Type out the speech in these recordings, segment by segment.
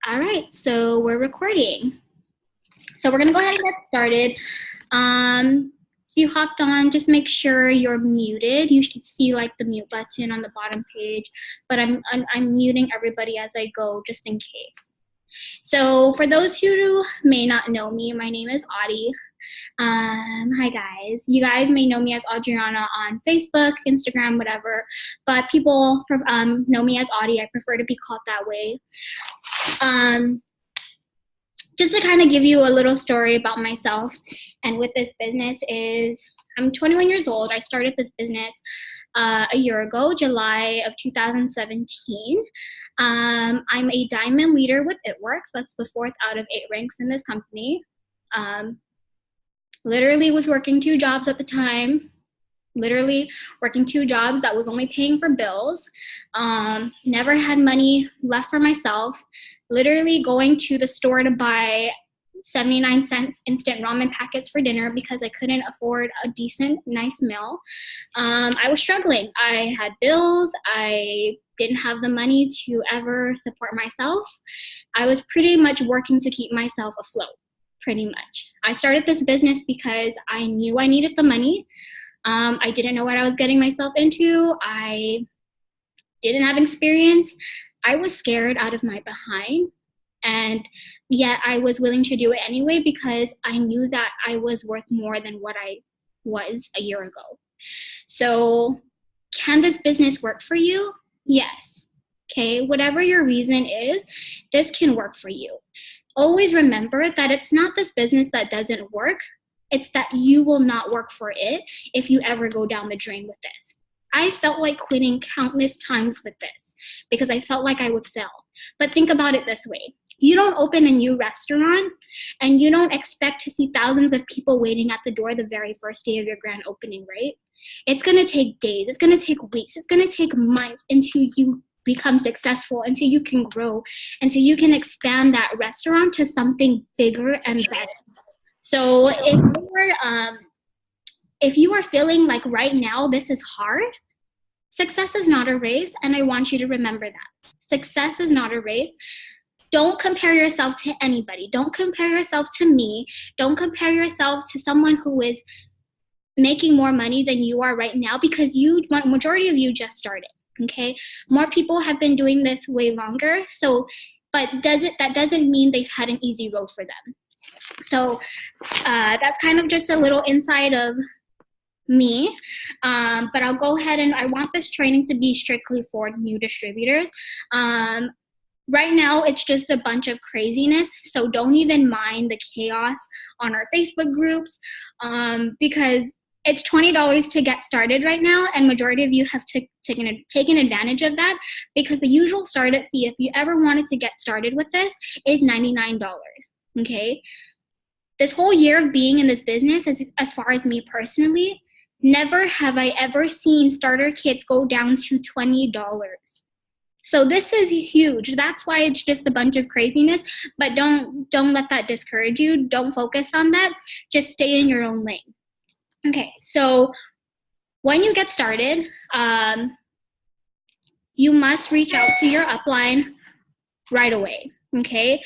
All right, so we're recording. So we're gonna go ahead and get started. If you hopped on, just make sure you're muted. You should see like the mute button on the bottom page, but I'm muting everybody as I go just in case. So for those who may not know me, my name is Audie. Hi guys. You guys may know me as Adriana on Facebook, Instagram, whatever, but people know me as Audie. I prefer to be called that way. Just to kind of give you a little story about myself and with this business is I'm 21 years old. I started this business a year ago, July of 2017. I'm a diamond leader with It Works. That's the 4th out of 8 ranks in this company. Literally was working 2 jobs at the time. Literally working 2 jobs that was only paying for bills. Never had money left for myself. Literally going to the store to buy 79-cent instant ramen packets for dinner because I couldn't afford a decent, nice meal. I was struggling. I had bills. I didn't have the money to ever support myself. I was pretty much working to keep myself afloat, pretty much. I started this business because I knew I needed the money. I didn't know what I was getting myself into. I didn't have experience. I was scared out of my behind, and yet I was willing to do it anyway because I knew that I was worth more than what I was a year ago. So can this business work for you? Yes. Okay, whatever your reason is, this can work for you. Always remember that it's not this business that doesn't work. It's that you will not work for it if you ever go down the drain with this. I felt like quitting countless times with this because I felt like I would fail. But think about it this way. You don't open a new restaurant and you don't expect to see thousands of people waiting at the door the very first day of your grand opening, right? It's going to take days. It's going to take weeks. It's going to take months until you become successful, until you can grow, until you can expand that restaurant to something bigger and better. So if you are feeling like right now this is hard, success is not a race, and I want you to remember that. Success is not a race. Don't compare yourself to anybody. Don't compare yourself to me. Don't compare yourself to someone who is making more money than you are right now because majority of you just started, okay? More people have been doing this way longer, but that doesn't mean they've had an easy road for them. So that's kind of just a little insight of me, but I'll go ahead and I want this training to be strictly for new distributors. Right now, it's just a bunch of craziness, so don't even mind the chaos on our Facebook groups because it's $20 to get started right now, and majority of you have taken advantage of that because the usual startup fee, if you ever wanted to get started with this, is $99, okay? This whole year of being in this business, as far as me personally, never have I ever seen starter kits go down to $20. So this is huge. That's why it's just a bunch of craziness, but don't let that discourage you. Don't focus on that. Just stay in your own lane. Okay, so when you get started, you must reach out to your upline right away, okay?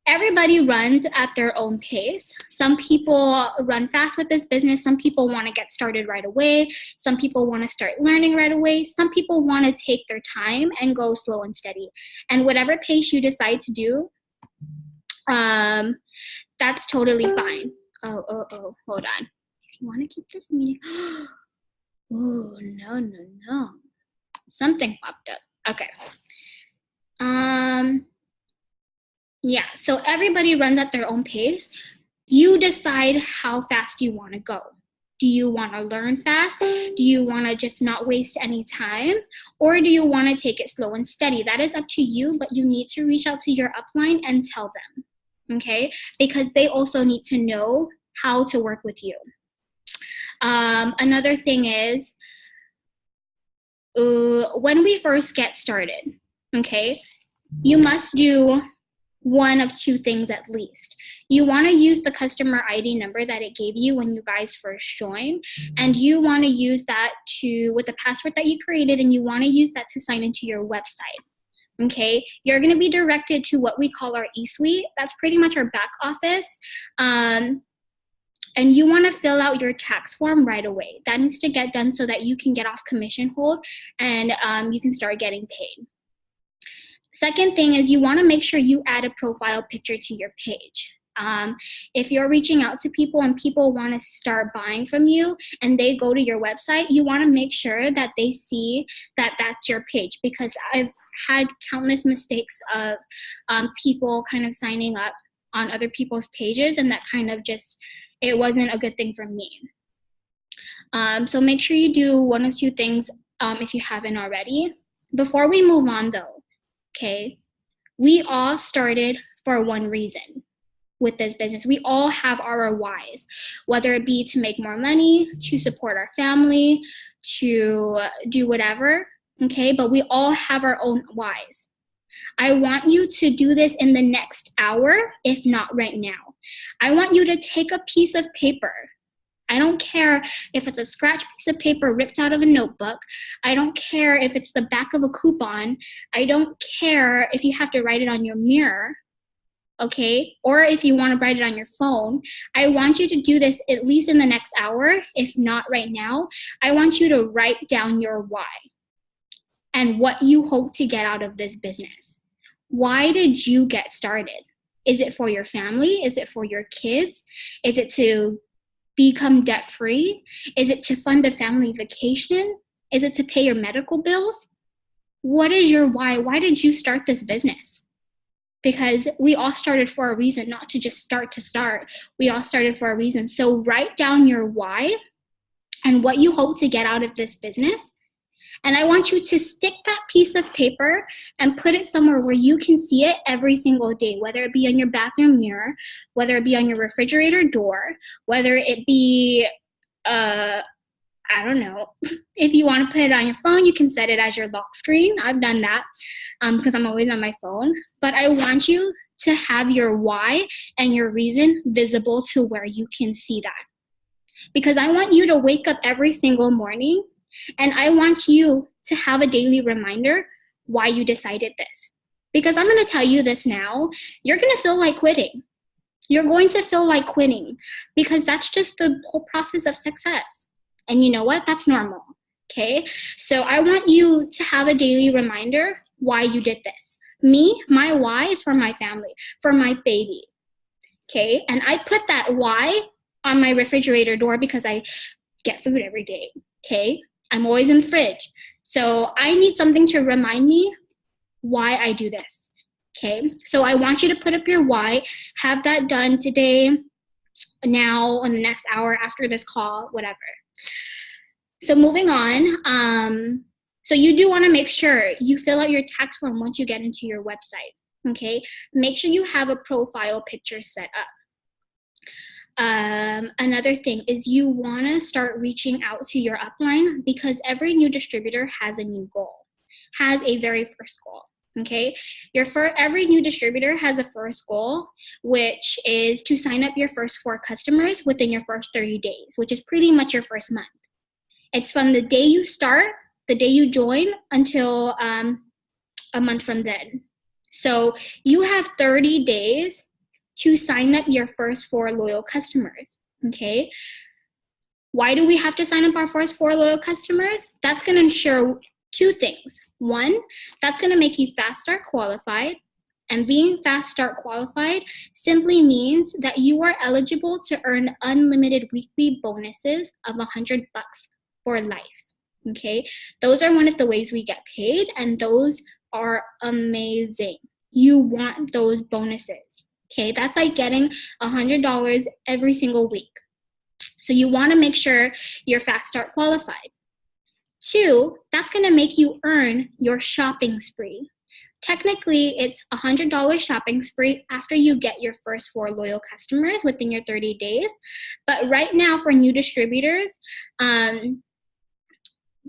Everybody runs at their own pace. Some people run fast with this business. Some people want to get started right away. Some people want to start learning right away. Some people want to take their time and go slow and steady. And whatever pace you decide to do, that's totally fine. Oh, hold on. If you want to keep this meeting, oh, no. Something popped up. Okay. Yeah, so everybody runs at their own pace. You decide how fast you want to go. Do you want to learn fast? Do you want to just not waste any time? Or do you want to take it slow and steady? That is up to you, but you need to reach out to your upline and tell them, okay? Because they also need to know how to work with you. Another thing is, when we first get started, okay, you must do one of 2 things at least. You want to use the customer ID number that it gave you when you guys first joined, and you want to use that with the password that you created, and you want to use that to sign into your website. Okay, you're going to be directed to what we call our e-suite. That's pretty much our back office. And you want to fill out your tax form right away. That needs to get done so that you can get off commission hold and you can start getting paid. Second thing is you want to make sure you add a profile picture to your page. If you're reaching out to people and people want to start buying from you and they go to your website, you want to make sure that they see that that's your page, because I've had countless mistakes of people kind of signing up on other people's pages, and that kind of just, it wasn't a good thing for me. So make sure you do one of two things if you haven't already. Before we move on though, okay, we all started for one reason with this business. We all have our whys, whether it be to make more money, to support our family, to do whatever, okay? But we all have our own whys. I want you to do this in the next hour, if not right now. I want you to take a piece of paper. I don't care if it's a scratch piece of paper ripped out of a notebook. I don't care if it's the back of a coupon. I don't care if you have to write it on your mirror. Okay, or if you want to write it on your phone. I want you to do this at least in the next hour, if not right now. I want you to write down your why and what you hope to get out of this business. Why did you get started? Is it for your family? Is it for your kids? Is it to become debt-free? Is it to fund a family vacation? Is it to pay your medical bills? What is your why? Why did you start this business? Because we all started for a reason, not to just start to start. We all started for a reason. So write down your why and what you hope to get out of this business. And I want you to stick that piece of paper and put it somewhere where you can see it every single day, whether it be on your bathroom mirror, whether it be on your refrigerator door, whether it be, I don't know, if you want to put it on your phone, you can set it as your lock screen. I've done that because I'm always on my phone. But I want you to have your why and your reason visible to where you can see that. Because I want you to wake up every single morning and I want you to have a daily reminder why you decided this. Because I'm going to tell you this now, you're going to feel like quitting. You're going to feel like quitting because that's just the whole process of success. And you know what? That's normal, okay? So I want you to have a daily reminder why you did this. Me, my why is for my family, for my baby, okay? And I put that why on my refrigerator door because I get food every day, okay? I'm always in the fridge. So I need something to remind me why I do this, okay? So I want you to put up your why, have that done today, now, in the next hour after this call, whatever. So moving on, so you do want to make sure you fill out your tax form once you get into your website, okay? Make sure you have a profile picture set up. Another thing is you want to start reaching out to your upline because every new distributor has a new goal, has a very first goal, okay? Every new distributor has a first goal, which is to sign up your first 4 customers within your first 30 days, which is pretty much your first month. It's from the day you start, the day you join, until a month from then. So you have 30 days to sign up your first 4 loyal customers, okay? Why do we have to sign up our first 4 loyal customers? That's going to ensure 2 things. 1, that's going to make you fast start qualified. And being fast start qualified simply means that you are eligible to earn unlimited weekly bonuses of $100 for life, okay? Those are one of the ways we get paid, and those are amazing. You want those bonuses, okay? That's like getting $100 every single week. So you want to make sure you're fast start qualified. 2, that's going to make you earn your shopping spree. Technically, it's a $100 shopping spree after you get your first 4 loyal customers within your 30 days. But right now for new distributors,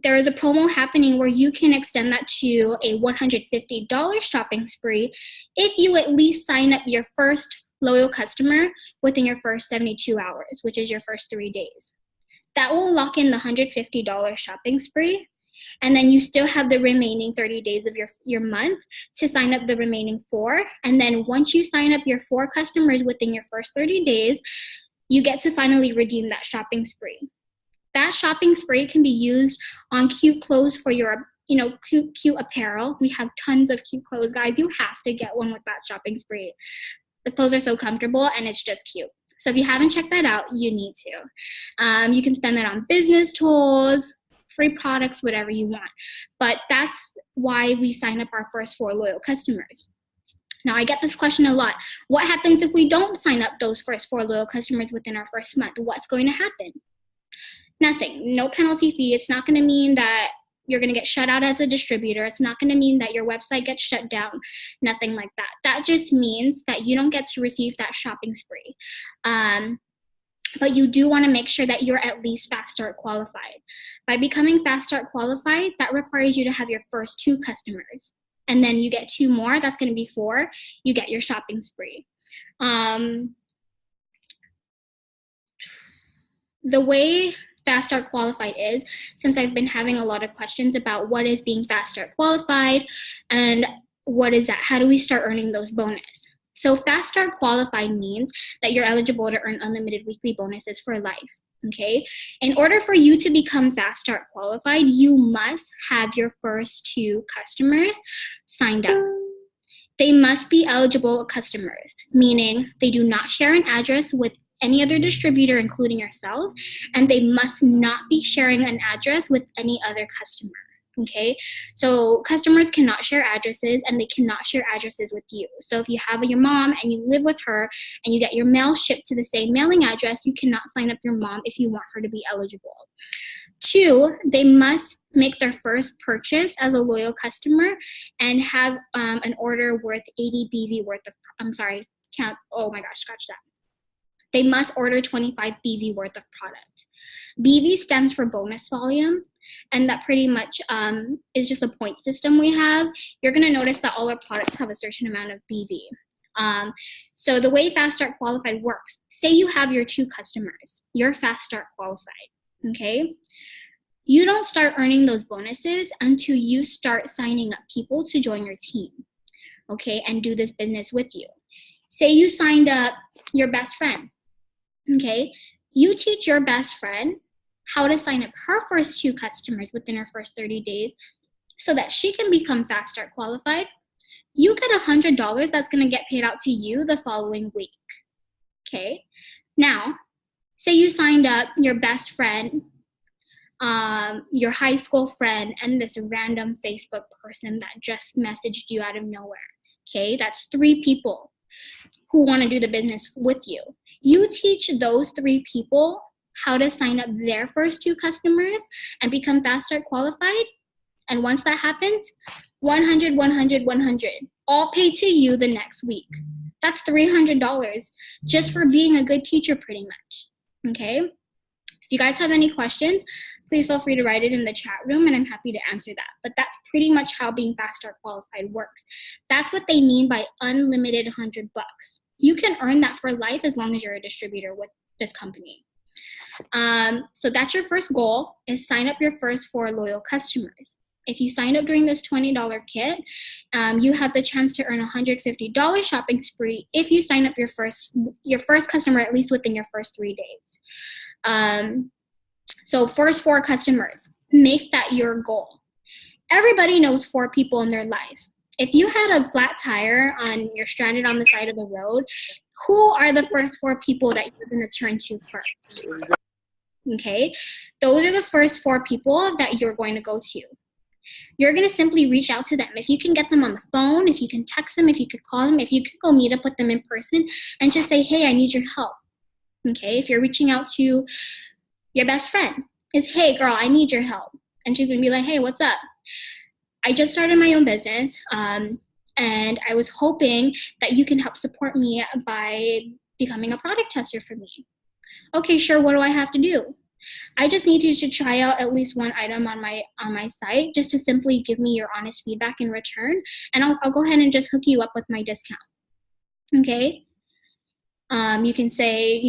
there is a promo happening where you can extend that to a $150 shopping spree if you at least sign up your first loyal customer within your first 72 hours, which is your first 3 days. That will lock in the $150 shopping spree. And then you still have the remaining 30 days of your month to sign up the remaining 4. And then once you sign up your 4 customers within your first 30 days, you get to finally redeem that shopping spree. That shopping spree can be used on cute clothes for your, cute apparel. We have tons of cute clothes, guys. You have to get one with that shopping spree. The clothes are so comfortable and it's just cute. So if you haven't checked that out, you need to. You can spend that on business tools, free products, whatever you want. But that's why we sign up our first 4 loyal customers. Now, I get this question a lot. What happens if we don't sign up those first 4 loyal customers within our first month? What's going to happen? Nothing. No penalty fee. It's not going to mean that you're going to get shut out as a distributor. It's not going to mean that your website gets shut down. Nothing like that. That just means that you don't get to receive that shopping spree. But you do want to make sure that you're at least Fast Start qualified. By becoming Fast Start qualified, that requires you to have your first 2 customers. And then you get 2 more, that's going to be 4. You get your shopping spree. The way Fast Start qualified is, since I've been having a lot of questions about what is being Fast Start qualified and what is that, how do we start earning those bonus? So Fast Start qualified means that you're eligible to earn unlimited weekly bonuses for life, okay? In order for you to become Fast Start qualified, you must have your first 2 customers signed up. They must be eligible customers, meaning they do not share an address with any other distributor, including yourself, and they must not be sharing an address with any other customer. Okay, so customers cannot share addresses, and they cannot share addresses with you. So if you have your mom and you live with her and you get your mail shipped to the same mailing address, you cannot sign up your mom if you want her to be eligible. 2, they must make their first purchase as a loyal customer and have an order worth 80 BV worth of, scratch that. They must order 25 BV worth of product. BV stands for bonus volume, and that pretty much is just a point system we have. You're going to notice that all our products have a certain amount of BV. So the way Fast Start qualified works, say you have your 2 customers, you're Fast Start qualified, okay? You don't start earning those bonuses until you start signing up people to join your team, okay, and do this business with you. Say you signed up your best friend, okay? You teach your best friend how to sign up her first 2 customers within her first 30 days so that she can become Fast Start qualified. You get $100 that's going to get paid out to you the following week, okay? Now, say you signed up your best friend, your high school friend, and this random Facebook person that just messaged you out of nowhere, okay? That's 3 people who want to do the business with you. You teach those 3 people how to sign up their first 2 customers and become Fast Start qualified. And once that happens, 100, 100, 100, all paid to you the next week. That's $300 just for being a good teacher, pretty much, okay? If you guys have any questions, please feel free to write it in the chat room, and I'm happy to answer that. But that's pretty much how being Fast Start qualified works. That's what they mean by unlimited $100. You can earn that for life as long as you're a distributor with this company. So that's your first goal, is sign up your first 4 loyal customers. If you sign up during this $20 kit, you have the chance to earn $150 shopping spree if you sign up your first customer at least within your first 3 days. So first 4 customers, make that your goal. Everybody knows 4 people in their life. If you had a flat tire and you're stranded on the side of the road, who are the first 4 people that you're going to turn to first? Okay, those are the first 4 people that you're going to go to. You're going to simply reach out to them. If you can get them on the phone, if you can text them, if you could call them, if you could go meet up with them in person and just say, hey, I need your help. Okay, if you're reaching out to your best friend, is, hey, girl, I need your help. And she's going to be like, hey, what's up? I just started my own business, and I was hoping that you can help support me by becoming a product tester for me. Okay, sure, what do I have to do? I just need you to try out at least one item on my site just to simply give me your honest feedback in return, and I'll go ahead and just hook you up with my discount. Okay? You can say,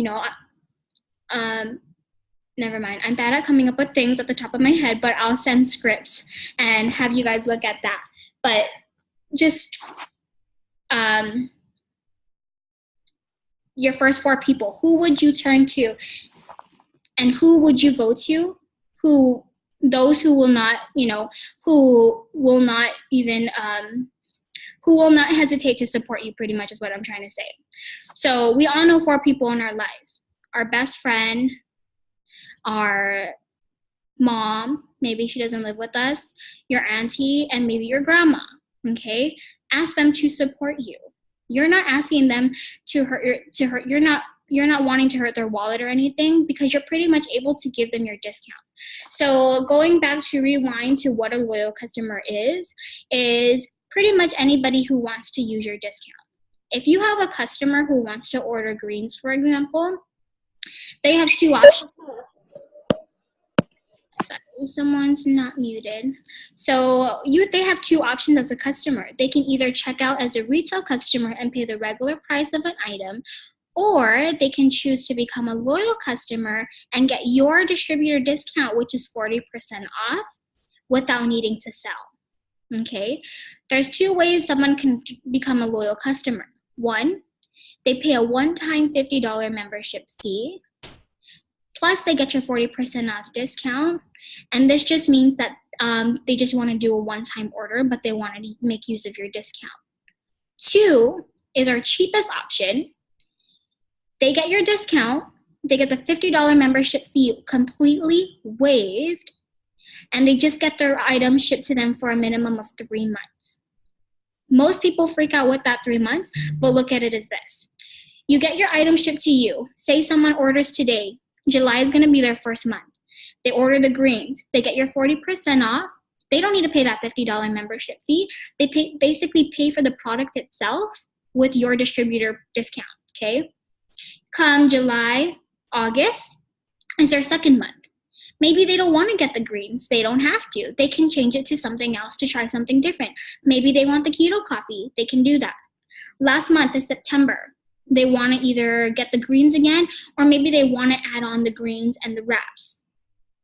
never mind. I'm bad at coming up with things at the top of my head, but I'll send scripts and have you guys look at that. But just your first 4 people, who would you turn to and who would you go to? Those who will not, who will not even, who will not hesitate to support you, pretty much is what I'm trying to say. So we all know 4 people in our lives: our best friend, our mom, maybe she doesn't live with us, your auntie, and maybe your grandma. Okay, ask them to support you. You're not asking them to hurt you're not wanting to hurt their wallet or anything, because you're pretty much able to give them your discount. So going back to rewind to what a loyal customer is pretty much anybody who wants to use your discount. If you have a customer who wants to order greens, for example, they have 2 options. Sorry, someone's not muted. So they have 2 options as a customer. They can either check out as a retail customer and pay the regular price of an item, or they can choose to become a loyal customer and get your distributor discount, which is 40% off, without needing to sell. Okay, there's 2 ways someone can become a loyal customer. 1, they pay a one-time $50 membership fee, plus they get your 40% off discount. And this just means that they just want to do a one-time order, but they want to make use of your discount. 2 is our cheapest option. They get your discount, they get the $50 membership fee completely waived, and they just get their items shipped to them for a minimum of 3 months. Most people freak out with that 3 months, but look at it as this. You get your item shipped to you. Say someone orders today. July is going to be their first month. They order the greens. They get your 40% off. They don't need to pay that $50 membership fee. They basically pay for the product itself with your distributor discount, okay? Come July, August is their second month. Maybe they don't want to get the greens. They don't have to. They can change it to something else to try something different. Maybe they want the keto coffee. They can do that. Last month is September. They want to either get the greens again, or maybe they want to add on the greens and the wraps.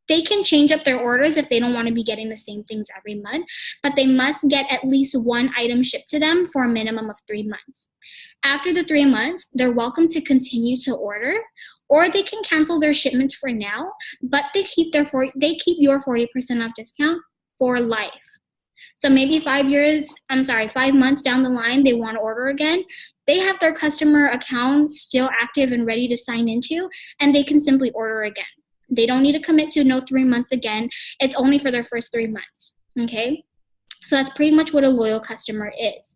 They can change up their orders if they don't want to be getting the same things every month, but they must get at least 1 item shipped to them for a minimum of 3 months. After the 3 months, they're welcome to continue to order, or they can cancel their shipments for now, but they keep your 40% off discount for life. So maybe 5 months down the line, they want to order again. They have their customer account still active and ready to sign into, and they can simply order again. They don't need to commit to no 3 months again. It's only for their first 3 months, okay? So that's pretty much what a loyal customer is.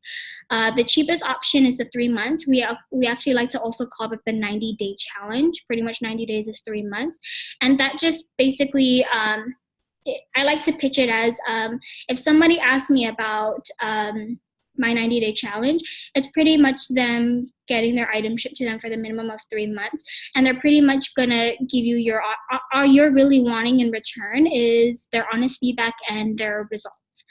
The cheapest option is the 3 months. We actually like to also call it the 90-day challenge. Pretty much 90 days is 3 months. And that just basically, I like to pitch it as, if somebody asks me about my 90-day challenge, it's pretty much them getting their item shipped to them for the minimum of 3 months. And they're pretty much going to give you all you're really wanting in return is their honest feedback and their results.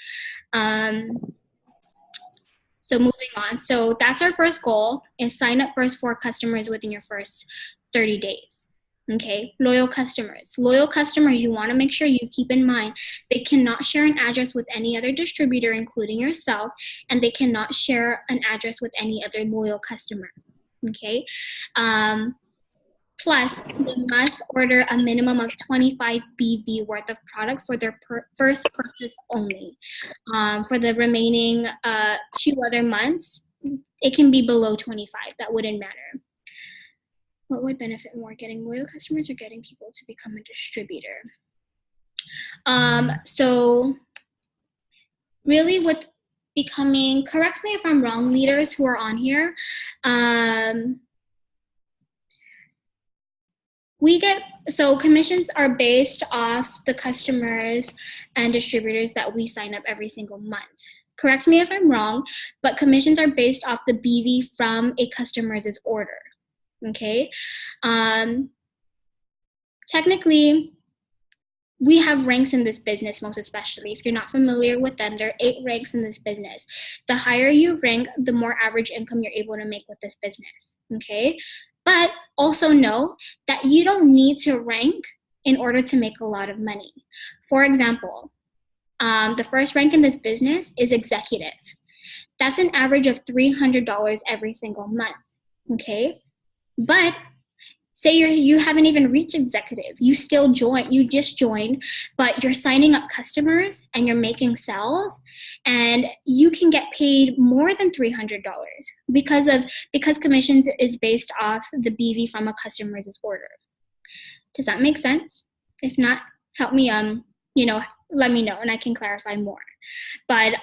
So moving on. So that's our first goal, is sign up first for customers within your first 30 days. Okay, loyal customers. Loyal customers, you want to make sure you keep in mind they cannot share an address with any other distributor, including yourself, and they cannot share an address with any other loyal customer. Okay, plus they must order a minimum of 25 BV worth of product for their first purchase only. For the remaining 2 other months, it can be below 25. That wouldn't matter. What would benefit more, getting loyal customers or getting people to become a distributor? So really with becoming, correct me if I'm wrong, leaders who are on here, so commissions are based off the customers and distributors that we sign up every single month. Correct me if I'm wrong, but commissions are based off the BV from a customer's order. Okay, technically, we have ranks in this business, most especially. If you're not familiar with them, there are 8 ranks in this business. The higher you rank, the more average income you're able to make with this business, okay? But also know that you don't need to rank in order to make a lot of money. For example, the first rank in this business is executive. That's an average of $300 every single month, okay? But say you haven't even reached executive. You just joined, but you're signing up customers and you're making sales, and you can get paid more than $300 because commissions is based off the BV from a customer's order. Does that make sense? If not, help me let me know and I can clarify more. But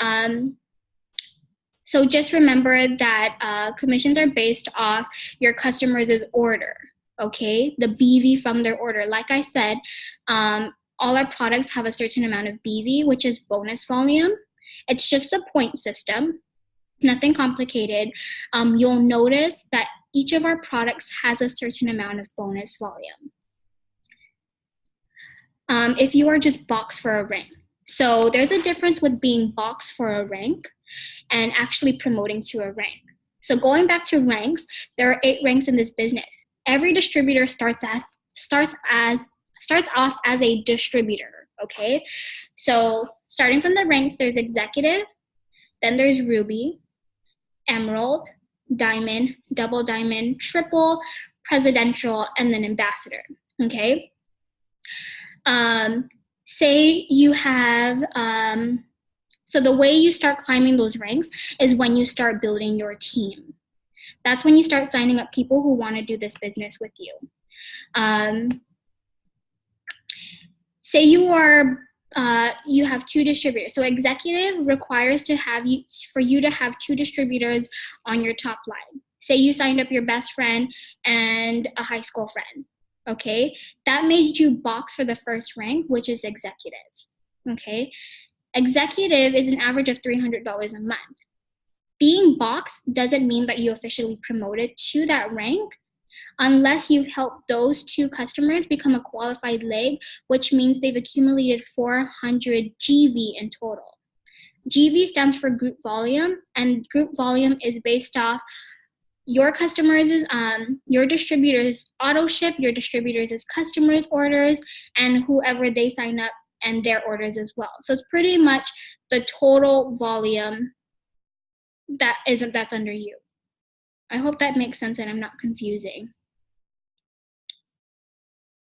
so just remember that commissions are based off your customer's order. Okay, the BV from their order. Like I said, all our products have a certain amount of BV, which is bonus volume. It's just a point system, nothing complicated. You'll notice that each of our products has a certain amount of bonus volume. If you are just boxed for a rank. So there's a difference with being boxed for a rank and actually promoting to a rank. So going back to ranks, there are 8 ranks in this business. Every distributor starts off as a distributor, okay? So starting from the ranks, there's executive, then there's ruby, emerald, diamond, double diamond, triple, presidential, and then ambassador, okay? Say you have, so the way you start climbing those ranks is when you start building your team. That's when you start signing up people who want to do this business with you. Say you have 2 distributors. So executive requires for you to have 2 distributors on your top line. Say you signed up your best friend and a high school friend. Okay, that made you box for the first rank, which is executive. Okay, executive is an average of $300 a month. Being boxed doesn't mean that you officially promoted to that rank unless you've helped those 2 customers become a qualified leg, which means they've accumulated 400 GV in total. GV stands for group volume, and group volume is based off your customers, your distributors auto ship, your distributors as customers orders, and whoever they sign up and their orders as well. So it's pretty much the total volume that's under you. I hope that makes sense and I'm not confusing.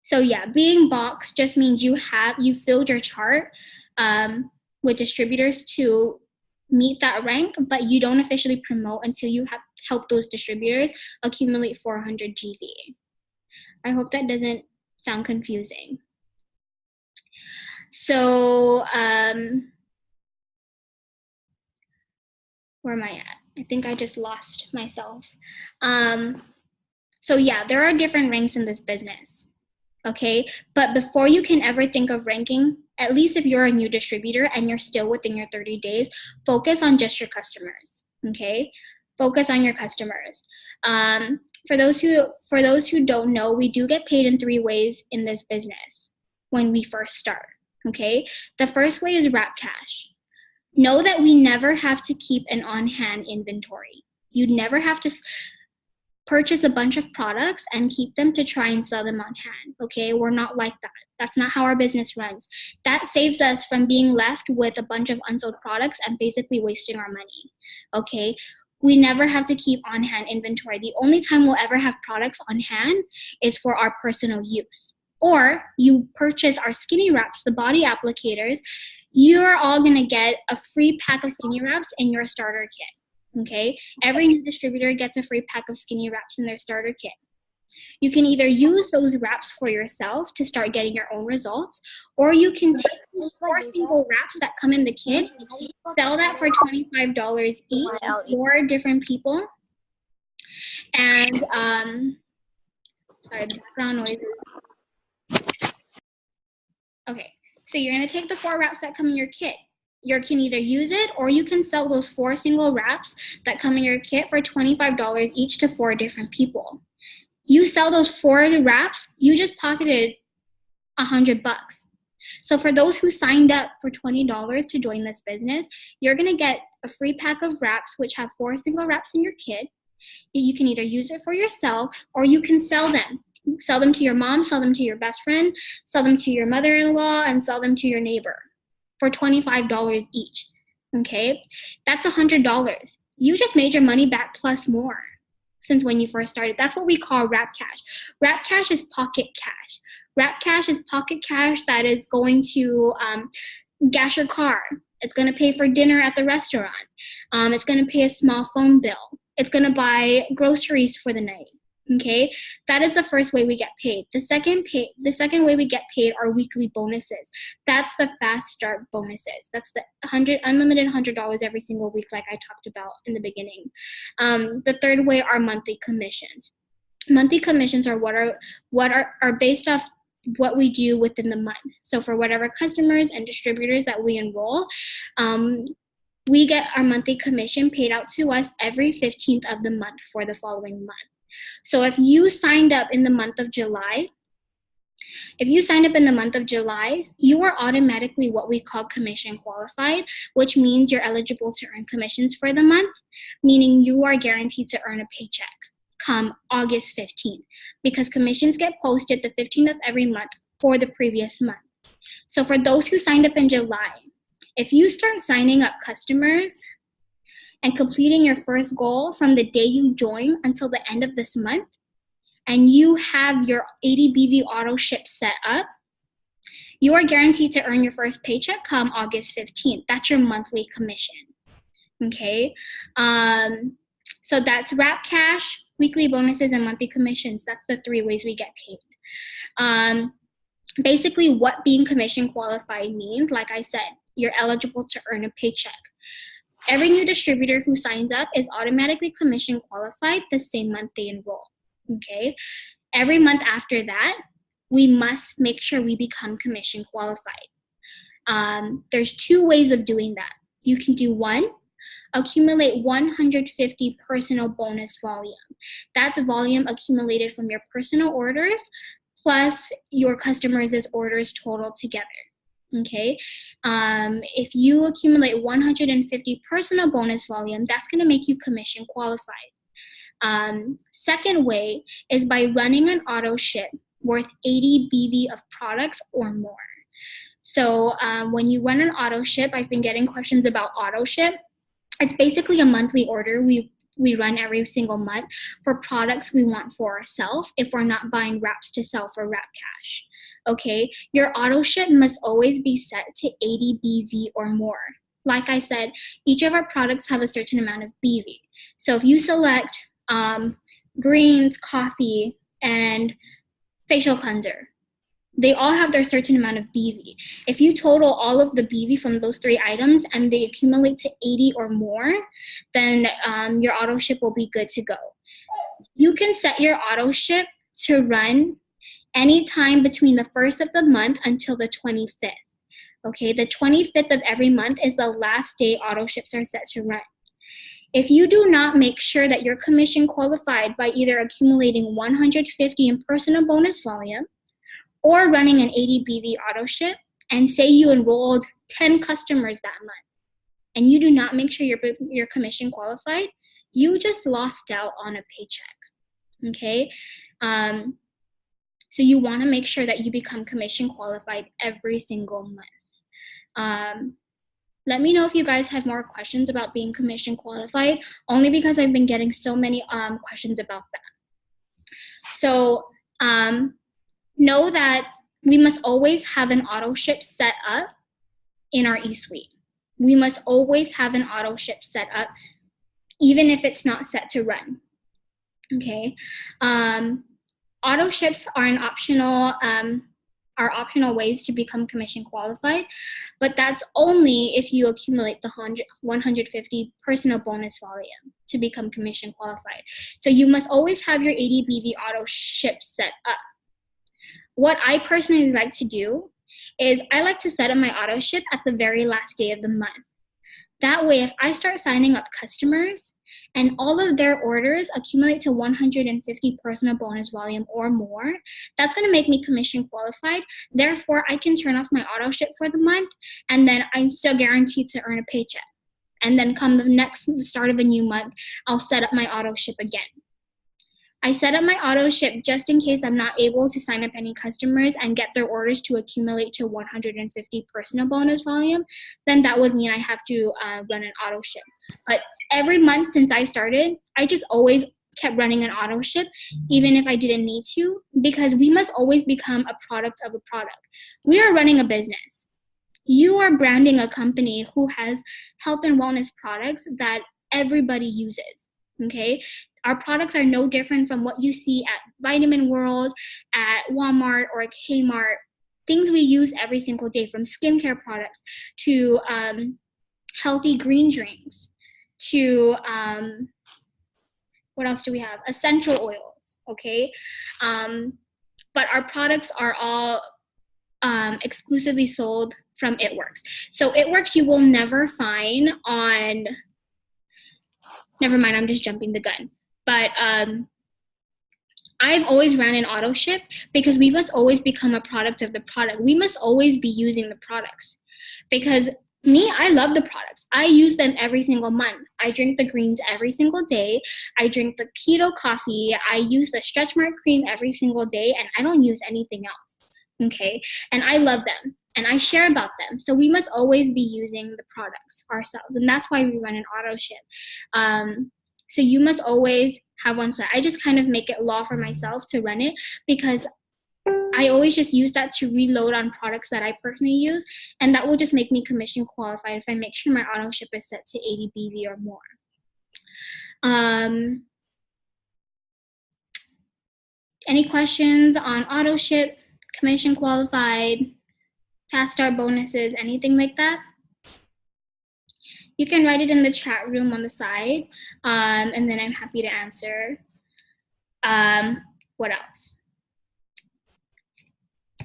So yeah, being boxed just means you filled your chart with distributors to meet that rank, but you don't officially promote until you have helped those distributors accumulate 400 GV. I hope that doesn't sound confusing. So where am I at? I think I just lost myself. So yeah, there are different ranks in this business, okay? But before you can ever think of ranking, at least if you're a new distributor and you're still within your 30 days, focus on just your customers, okay? Focus on your customers. For those who don't know, we do get paid in 3 ways in this business when we first start, okay? The first way is wrap cash. Know that we never have to keep an on-hand inventory. You'd never have to purchase a bunch of products and keep them to try and sell them on hand, okay? We're not like that. That's not how our business runs. That saves us from being left with a bunch of unsold products and basically wasting our money, okay? We never have to keep on-hand inventory. The only time we'll ever have products on hand is for our personal use. Or you purchase our skinny wraps, the body applicators, you're all gonna get a free pack of skinny wraps in your starter kit, okay? Every new distributor gets a free pack of skinny wraps in their starter kit. You can either use those wraps for yourself to start getting your own results, or you can take those 4 single wraps that come in the kit, sell that for $25 each to 4 different people. And, sorry, the background noise. Okay, so you're gonna take the 4 wraps that come in your kit. You can either use it or you can sell those 4 single wraps that come in your kit for $25 each to 4 different people. You sell those 4 wraps, you just pocketed $100. So for those who signed up for $20 to join this business, you're gonna get a free pack of wraps which have 4 single wraps in your kit. You can either use it for yourself or you can sell them. Sell them to your mom, sell them to your best friend, sell them to your mother-in-law, and sell them to your neighbor for $25 each, okay? That's $100. You just made your money back plus more since when you first started. That's what we call wrap cash. Wrap cash is pocket cash. Wrap cash is pocket cash that is going to gas your car. It's going to pay for dinner at the restaurant. It's going to pay a small phone bill. It's going to buy groceries for the night. Okay, that is the first way we get paid. The second way we get paid are weekly bonuses. That's the fast start bonuses. That's the unlimited $100 every single week, like I talked about in the beginning. The third way are monthly commissions. Monthly commissions are what are based off what we do within the month. So for whatever customers and distributors that we enroll, we get our monthly commission paid out to us every 15th of the month for the following month. So if you signed up in the month of July, you are automatically what we call commission qualified, which means you're eligible to earn commissions for the month, meaning you are guaranteed to earn a paycheck come August 15th, because commissions get posted the 15th of every month for the previous month. So for those who signed up in July, if you start signing up customers and completing your first goal from the day you join until the end of this month, and you have your ADBV auto ship set up, you are guaranteed to earn your first paycheck come August 15th. That's your monthly commission, okay? So that's wrap cash, weekly bonuses, and monthly commissions. That's the 3 ways we get paid. Basically, what being commission qualified means, like I said, you're eligible to earn a paycheck. Every new distributor who signs up is automatically commission qualified the same month they enroll, okay? Every month after that, we must make sure we become commission qualified. There's 2 ways of doing that. You can do 1, accumulate 150 personal bonus volume. That's volume accumulated from your personal orders plus your customers' orders total together. Okay, if you accumulate 150 personal bonus volume, that's going to make you commission qualified. Second way is by running an auto ship worth 80 BV of products or more. So when you run an auto ship, I've been getting questions about auto ship. It's basically a monthly order we run every single month for products we want for ourselves if we're not buying wraps to sell for wrap cash. Okay, your auto ship must always be set to 80 BV or more. Like I said, each of our products have a certain amount of BV. So if you select greens, coffee, and facial cleanser, they all have their certain amount of BV. If you total all of the BV from those 3 items and they accumulate to 80 or more, then your auto ship will be good to go. You can set your auto ship to run anytime between the 1st of the month until the 25th. Okay, the 25th of every month is the last day auto ships are set to run. If you do not make sure that you're commission qualified by either accumulating 150 in personal bonus volume or running an 80 BV auto ship, and say you enrolled 10 customers that month, and you do not make sure you're commission qualified, you just lost out on a paycheck, okay? So you want to make sure that you become commission qualified every single month. Let me know if you guys have more questions about being commission qualified, only because I've been getting so many questions about that. So know that we must always have an auto ship set up in our eSuite. We must always have an auto ship set up, even if it's not set to run, okay? Auto ships are optional ways to become commission qualified, but that's only if you accumulate the 150 personal bonus volume to become commission qualified. So you must always have your 80 BV auto ship set up. What I personally like to do is I like to set up my auto ship at the very last day of the month. That way, if I start signing up customers and all of their orders accumulate to 150 personal bonus volume or more, that's going to make me commission qualified. Therefore, I can turn off my auto ship for the month, and then I'm still guaranteed to earn a paycheck. And then come the start of a new month, I'll set up my auto ship again. I set up my auto ship just in case I'm not able to sign up any customers and get their orders to accumulate to 150 personal bonus volume. Then that would mean I have to run an auto ship. But every month since I started, I just always kept running an auto ship, even if I didn't need to, because we must always become a product of a product. We are running a business. You are branding a company who has health and wellness products that everybody uses, okay? Our products are no different from what you see at Vitamin World, at Walmart, or at Kmart. Things we use every single day, from skincare products to healthy green drinks to what else do we have? Essential oils, okay? But our products are all exclusively sold from It Works. So It Works you will never find on, never mind, I'm just jumping the gun. But I've always ran an auto ship because we must always become a product of the product. We must always be using the products. Because me, I love the products. I use them every single month. I drink the greens every single day. I drink the keto coffee. I use the stretch mark cream every single day, and I don't use anything else. Okay? And I love them, and I share about them. So we must always be using the products ourselves, and that's why we run an auto ship. So you must always have one side. I just kind of make it law for myself to run it because I always just use that to reload on products that I personally use, and that will just make me commission qualified if I make sure my auto ship is set to 80 BV or more. Any questions on auto ship, commission qualified, task star bonuses, anything like that? You can write it in the chat room on the side, and then I'm happy to answer. What else?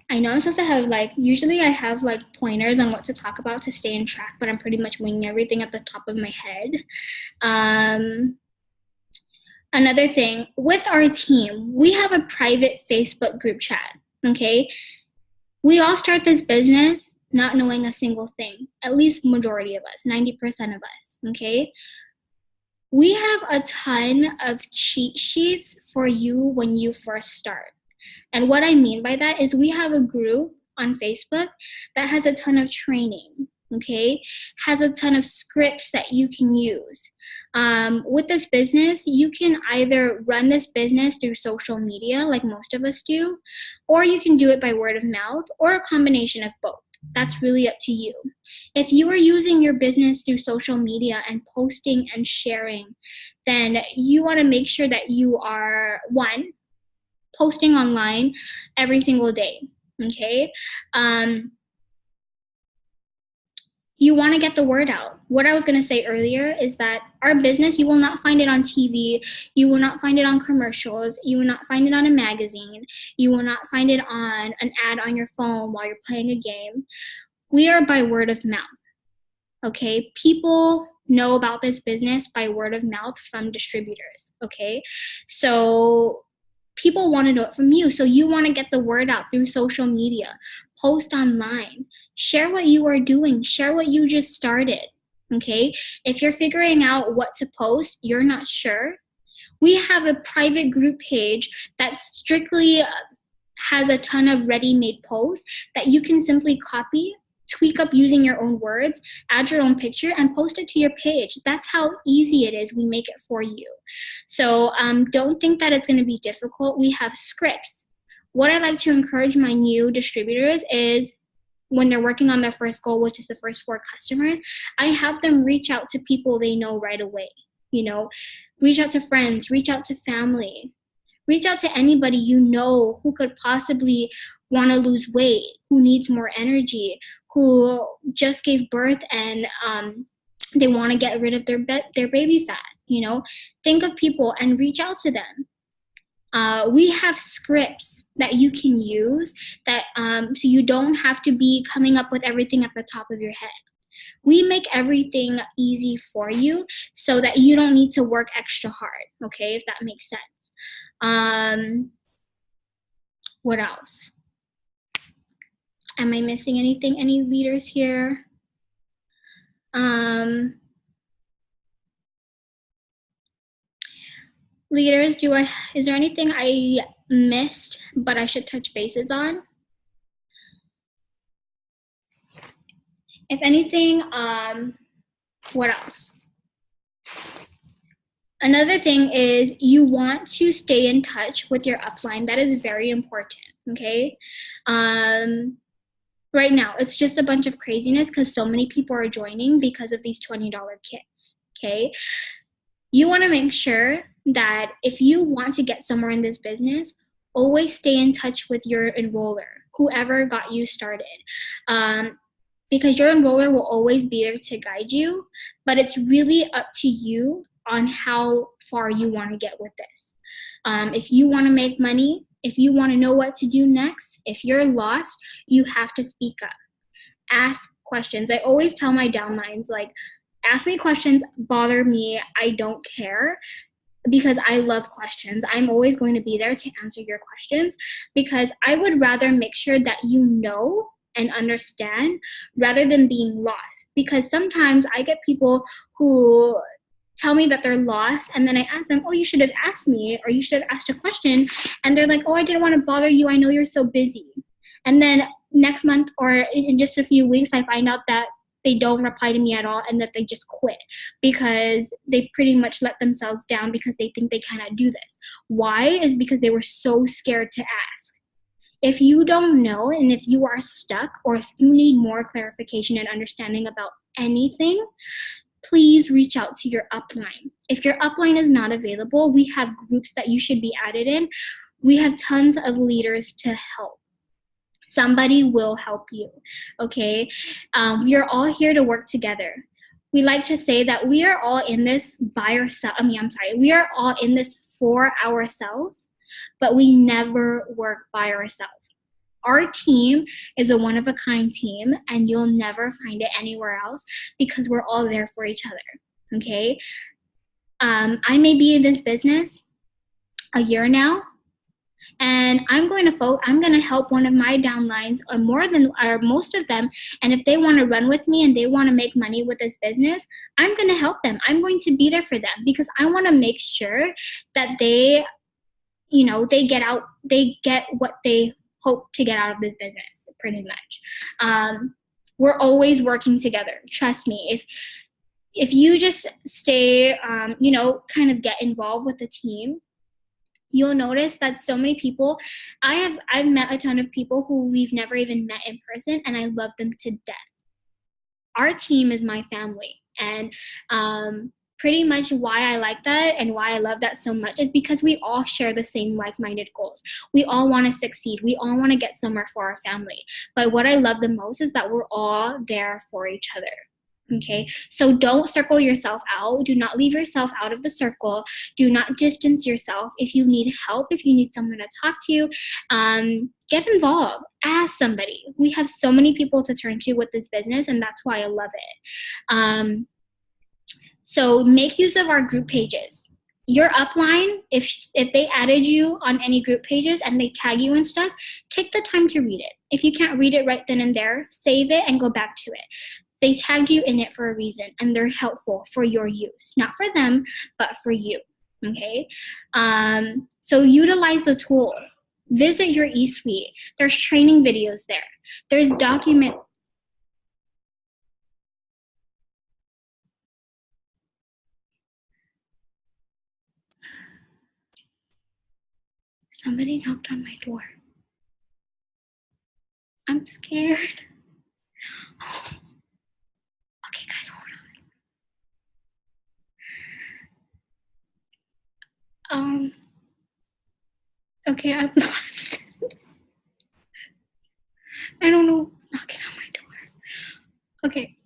I know I'm supposed to have usually I have pointers on what to talk about to stay in track, but I'm pretty much winging everything at the top of my head. Another thing, with our team, we have a private Facebook group chat, okay? We all start this business not knowing a single thing, at least majority of us, 90% of us, okay? We have a ton of cheat sheets for you when you first start. And what I mean by that is we have a group on Facebook that has a ton of training, okay? Has a ton of scripts that you can use. With this business, you can either run this business through social media like most of us do, or you can do it by word of mouth, or a combination of both. That's really up to you. If you are using your business through social media and posting and sharing, then you want to make sure that you are, one, posting online every single day, okay? You want to get the word out. What I was going to say earlier is that our business, you will not find it on TV. You will not find it on commercials. You will not find it on a magazine. You will not find it on an ad on your phone while you're playing a game. We are by word of mouth, okay? People know about this business by word of mouth from distributors, okay? So people want to know it from you. So you want to get the word out through social media, post online, share what you are doing, share what you just started, okay? If you're figuring out what to post, you're not sure, we have a private group page that strictly has a ton of ready-made posts that you can simply copy, tweak up using your own words, add your own picture, and post it to your page. That's how easy it is. We make it for you. So don't think that it's going to be difficult. We have scripts. What I like to encourage my new distributors is when they're working on their first goal, which is the first 4 customers, I have them reach out to people they know right away. You know, reach out to friends, reach out to family, reach out to anybody you know who could possibly want to lose weight, who needs more energy, who just gave birth and they want to get rid of their baby fat. You know, think of people and reach out to them. We have scripts that you can use that so you don't have to be coming up with everything at the top of your head. We make everything easy for you so that you don't need to work extra hard, okay, if that makes sense. What else? Am I missing anything? Any leaders here? Leaders, is there anything I missed but I should touch bases on? If anything, what else? Another thing is you want to stay in touch with your upline. That is very important, okay? Right now, it's just a bunch of craziness because so many people are joining because of these $20 kits, okay? You want to make sure that if you want to get somewhere in this business, always stay in touch with your enroller, whoever got you started. Because your enroller will always be there to guide you, but it's really up to you on how far you want to get with this. If you want to make money, if you want to know what to do next, if you're lost, you have to speak up. Ask questions. I always tell my downlines, like, ask me questions, bother me, I don't care, because I love questions. I'm always going to be there to answer your questions because I would rather make sure that you know and understand rather than being lost. Because sometimes I get people who tell me that they're lost and then I ask them, oh, you should have asked me, or you should have asked a question, and they're like, oh, I didn't want to bother you, I know you're so busy. And then next month or in just a few weeks I find out that they don't reply to me at all and that they just quit because they pretty much let themselves down because they think they cannot do this. Why? Is because they were so scared to ask. If you don't know, and if you are stuck, or if you need more clarification and understanding about anything, please reach out to your upline. If your upline is not available, we have groups that you should be added in. We have tons of leaders to help. Somebody will help you, okay? We are all here to work together. We like to say that we are all in this we are all in this for ourselves, but we never work by ourselves. Our team is a one-of-a-kind team, and you'll never find it anywhere else because we're all there for each other, okay? I may be in this business a year now, and I'm going to help one of my downlines or most of them. And if they want to run with me and they want to make money with this business, I'm going to help them. I'm going to be there for them because I want to make sure that they get what they hope to get out of this business, pretty much. We're always working together. Trust me. If you just stay, kind of get involved with the team, you'll notice that so many people, I've met a ton of people who we've never even met in person, and I love them to death. Our team is my family, and pretty much why I like that and why I love that so much is because we all share the same like-minded goals. We all want to succeed. We all want to get somewhere for our family. But what I love the most is that we're all there for each other. Okay, so don't circle yourself out. Do not leave yourself out of the circle. Do not distance yourself. If you need help, if you need someone to talk to, get involved. Ask somebody. We have so many people to turn to with this business, and that's why I love it. So make use of our group pages. Your upline, if they added you on any group pages and they tag you and stuff, take the time to read it. If you can't read it right then and there, save it and go back to it. They tagged you in it for a reason, and they're helpful for your use. Not for them, but for you, okay? So utilize the tool. Visit your eSuite. There's training videos there. There's Somebody knocked on my door. I'm scared. Okay, guys, hold on. Okay, I'm lost. I don't know. Knocking on my door. Okay.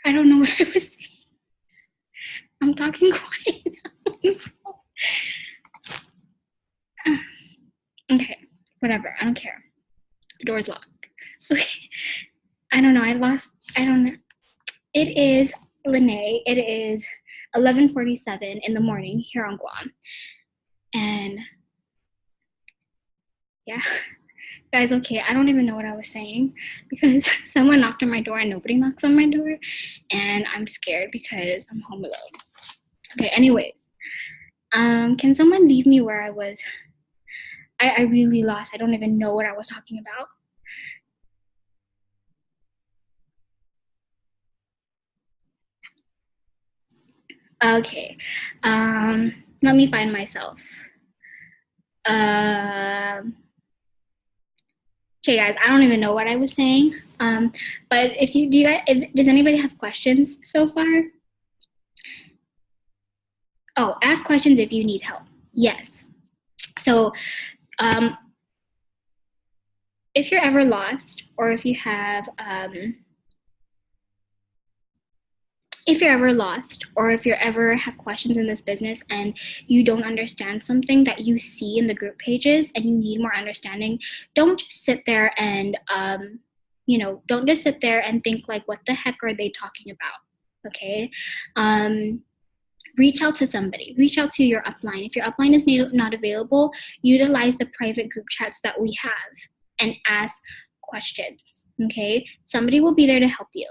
I don't know what I was saying. I'm talking quiet now. Okay, whatever. I don't care. The door's locked. Okay. I don't know. I don't know. It is Lene. It is 11:47 in the morning here on Guam. And yeah, guys, okay, I don't even know what I was saying because someone knocked on my door and nobody knocks on my door. And I'm scared because I'm home alone. Okay, anyways, Can someone leave me where I was? I really lost. I don't even know what I was talking about. Okay. Let me find myself. Okay, guys, I don't even know what I was saying. But does anybody have questions so far? Oh, ask questions if you need help. Yes. So, if you're ever lost, or if you're ever have questions in this business and you don't understand something that you see in the group pages and you need more understanding, don't just sit there and don't just sit there and think like, what the heck are they talking about? Okay. Reach out to somebody. Reach out to your upline. If your upline is not available, utilize the private group chats that we have and ask questions. Okay, somebody will be there to help you.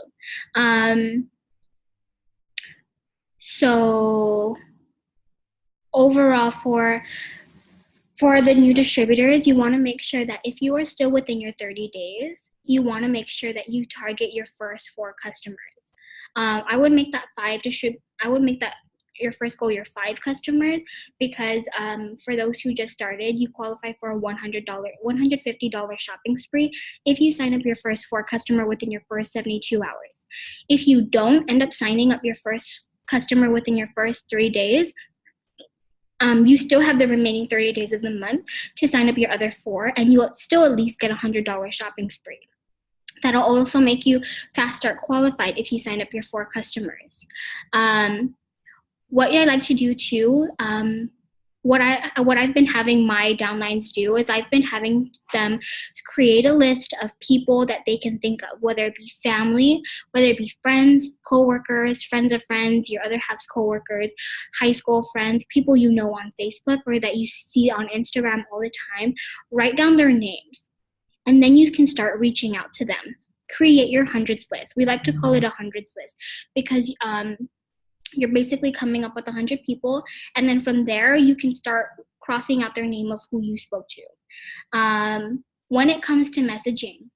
So overall, for the new distributors, you want to make sure that if you are still within your 30 days, you want to make sure that you target your first 4 customers. I would make that your first goal your 5 customers, because for those who just started, you qualify for a $150 shopping spree if you sign up your first 4 customer within your first 72 hours. If you don't end up signing up your first customer within your first 3 days, you still have the remaining 30 days of the month to sign up your other 4, and you'll still at least get a $100 shopping spree. That'll also make you fast start qualified if you sign up your 4 customers. What I like to do too, what I've been having my downlines do is I've been having them create a list of people that they can think of, whether it be family, whether it be friends, coworkers, friends of friends, your other half's coworkers, high school friends, people you know on Facebook or that you see on Instagram all the time. Write down their names, and then you can start reaching out to them. Create your hundreds list. We like to call it a hundreds list because you're basically coming up with 100 people, and then from there you can start crossing out their name of who you spoke to. When it comes to messaging,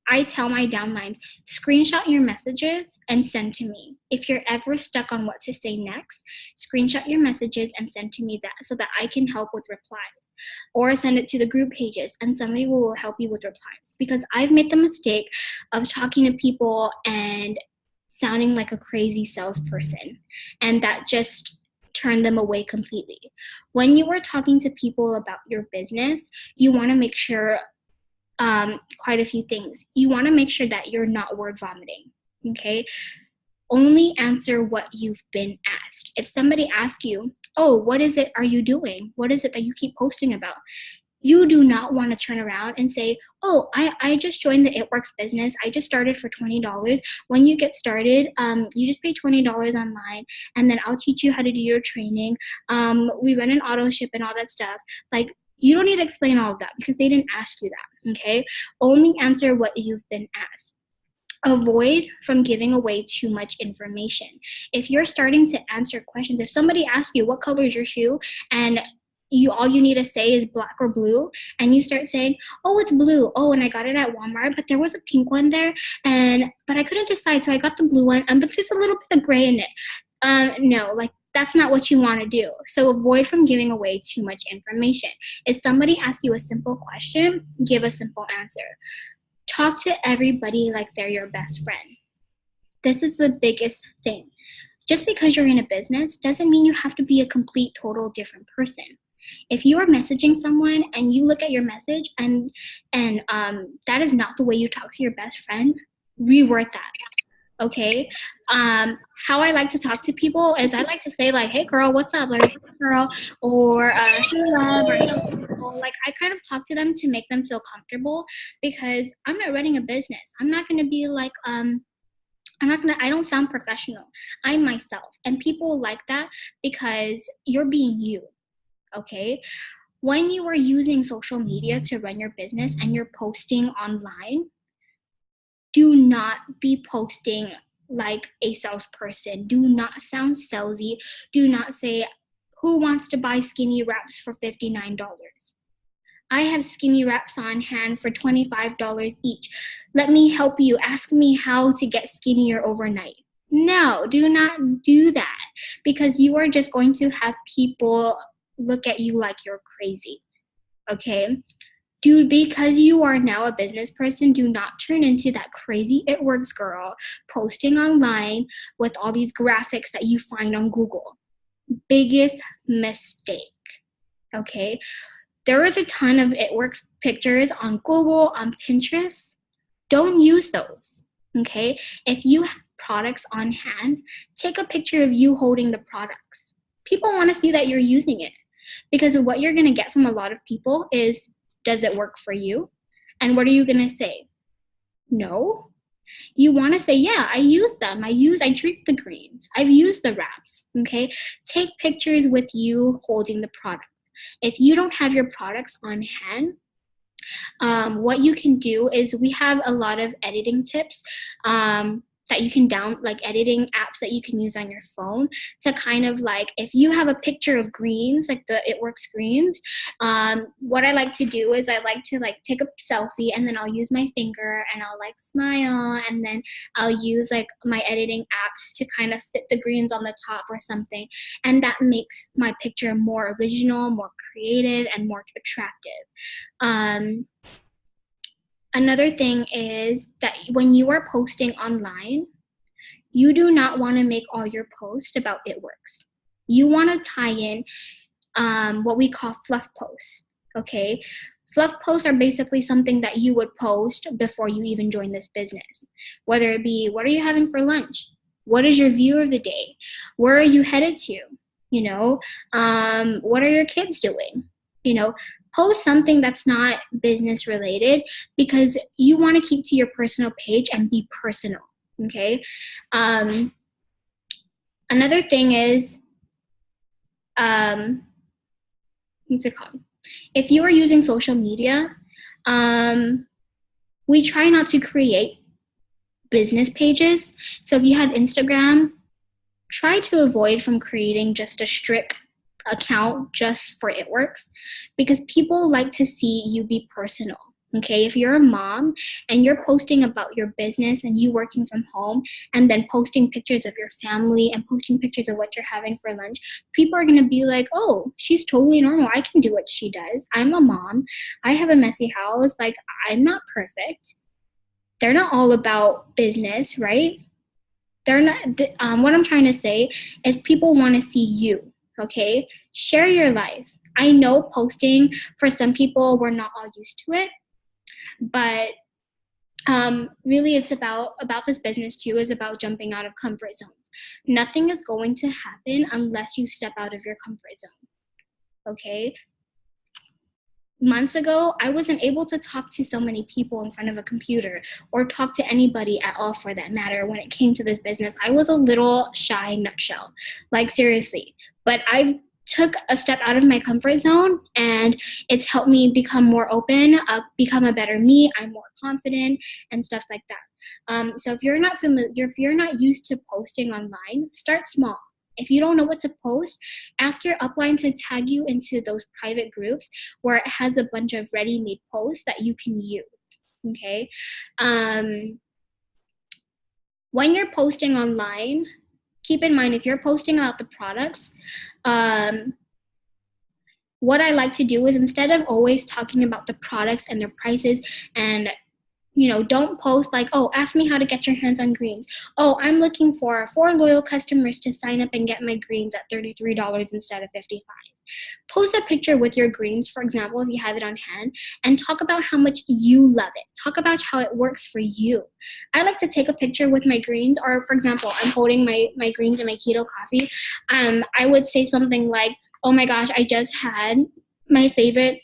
I tell my downlines, screenshot your messages and send to me. If you're ever stuck on what to say next, screenshot your messages and send to me that so that I can help with replies. Or send it to the group pages and somebody will help you with replies. Because I've made the mistake of talking to people and sounding like a crazy salesperson, and that just turned them away completely. When you are talking to people about your business, you want to make sure quite a few things. You want to make sure that you're not word vomiting, okay? Only answer what you've been asked. If somebody asks you, oh, what is it are you doing? What is it that you keep posting about? You do not want to turn around and say, oh, I just joined the It Works business. I just started for $20. When you get started, you just pay $20 online, and then I'll teach you how to do your training. We run an auto ship and all that stuff. Like, you don't need to explain all of that because they didn't ask you that, okay? Only answer what you've been asked. Avoid from giving away too much information. If you're starting to answer questions, if somebody asks you what color is your shoe, and all you need to say is black or blue, and you start saying, oh, it's blue, oh, and I got it at Walmart, but there was a pink one there, but I couldn't decide, so I got the blue one, but there's a little bit of gray in it. No, like, that's not what you want to do. So avoid from giving away too much information. If somebody asks you a simple question, give a simple answer. Talk to everybody like they're your best friend. This is the biggest thing. Just because you're in a business doesn't mean you have to be a complete, total different person. If you are messaging someone and you look at your message and that is not the way you talk to your best friend, reword that. Okay. How I like to talk to people is I like to say like, hey girl, what's up? Like, hey girl, or hey love, or like I kind of talk to them to make them feel comfortable, because I'm not running a business. I'm not gonna be like I don't sound professional. I'm myself. And people like that because you're being you. Okay. When you are using social media to run your business and you're posting online, do not be posting like a salesperson. Do not sound salesy. Do not say, Who wants to buy skinny wraps for $59? I have skinny wraps on hand for $25 each. Let me help you. Ask me how to get skinnier overnight. No, do not do that, because you are just going to have people look at you like you're crazy. Okay? Because you are now a business person, do not turn into that crazy It Works girl posting online with all these graphics that you find on Google. Biggest mistake. Okay? There is a ton of It Works pictures on Google, on Pinterest. Don't use those, okay? If you have products on hand, take a picture of you holding the products. People want to see that you're using it, because what you're going to get from a lot of people is, does it work for you? And what are you going to say? No. You want to say, yeah, I use them. I drink the greens. I've used the wraps, okay? Take pictures with you holding the product. If you don't have your products on hand, what you can do is, we have a lot of editing tips that you can like editing apps that you can use on your phone to kind of like, if you have a picture of greens, like the It Works greens, what I like to do is I like to like take a selfie, and then I'll use my finger and I'll like smile, and then I'll use like my editing apps to kind of sit the greens on the top or something, and that makes my picture more original, more creative, and more attractive. Another thing is that when you are posting online, you do not want to make all your posts about It Works. You want to tie in what we call fluff posts, okay? Fluff posts are basically something that you would post before you even join this business. Whether it be, what are you having for lunch? What is your view of the day? Where are you headed to? You know, what are your kids doing? You know, post something that's not business related, because you want to keep to your personal page and be personal, okay? Another thing is, what's it called? If you are using social media, we try not to create business pages. So if you have Instagram, try to avoid from creating just a strict account just for It Works, because people like to see you be personal. Okay, if you're a mom and you're posting about your business and you working from home, and then posting pictures of your family and posting pictures of what you're having for lunch, people are going to be like, oh, she's totally normal. I can do what she does. I'm a mom. I have a messy house. Like, I'm not perfect. They're not all about business, right? They're not. What I'm trying to say is, people want to see you. Okay, share your life. I know posting, for some people, we're not all used to it, but really it's about this business too, is about jumping out of comfort zones. Nothing is going to happen unless you step out of your comfort zone, okay? Months ago, I wasn't able to talk to so many people in front of a computer, or talk to anybody at all for that matter when it came to this business. I was a little shy nutshell, like seriously. But I've took a step out of my comfort zone, and it's helped me become more open, become a better me. I'm more confident and stuff like that. So if you're not familiar, if you're not used to posting online, start small. If you don't know what to post, ask your upline to tag you into those private groups where it has a bunch of ready-made posts that you can use, okay? When you're posting online, keep in mind, if you're posting about the products, what I like to do is, instead of always talking about the products and their prices, and don't post like, oh, ask me how to get your hands on greens. Oh, I'm looking for 4 loyal customers to sign up and get my greens at $33 instead of $55. Post a picture with your greens, for example, if you have it on hand, and talk about how much you love it. Talk about how it works for you. I like to take a picture with my greens, or for example, I'm holding my greens and my keto coffee. I would say something like, oh my gosh, I just had my favorite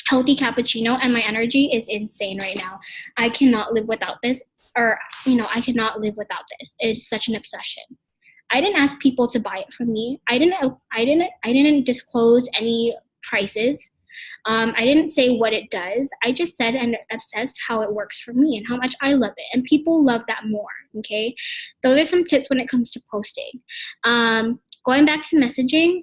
healthy cappuccino and my energy is insane right now. I cannot live without this, or I cannot live without this. It's such an obsession. I didn't ask people to buy it from me. I didn't disclose any prices. I didn't say what it does. I just said and obsessed how it works for me and how much I love it, and people love that more. Okay, those are some tips when it comes to posting. Going back to messaging,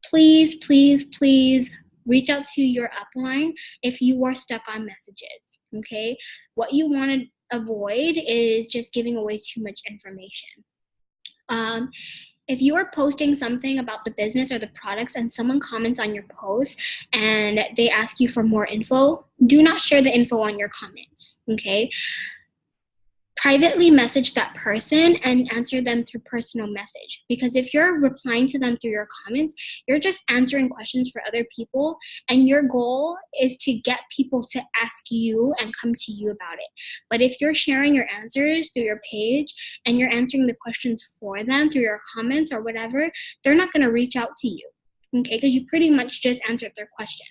please, please, please reach out to your upline if you are stuck on messages, okay? What you want to avoid is just giving away too much information. If you are posting something about the business or the products and someone comments on your post and they ask you for more info, do not share the info on your comments, okay? Privately message that person and answer them through personal message, because if you're replying to them through your comments, you're just answering questions for other people, and your goal is to get people to ask you and come to you about it. But if you're sharing your answers through your page and you're answering the questions for them through your comments or whatever, they're not going to reach out to you, okay, because you pretty much just answered their question.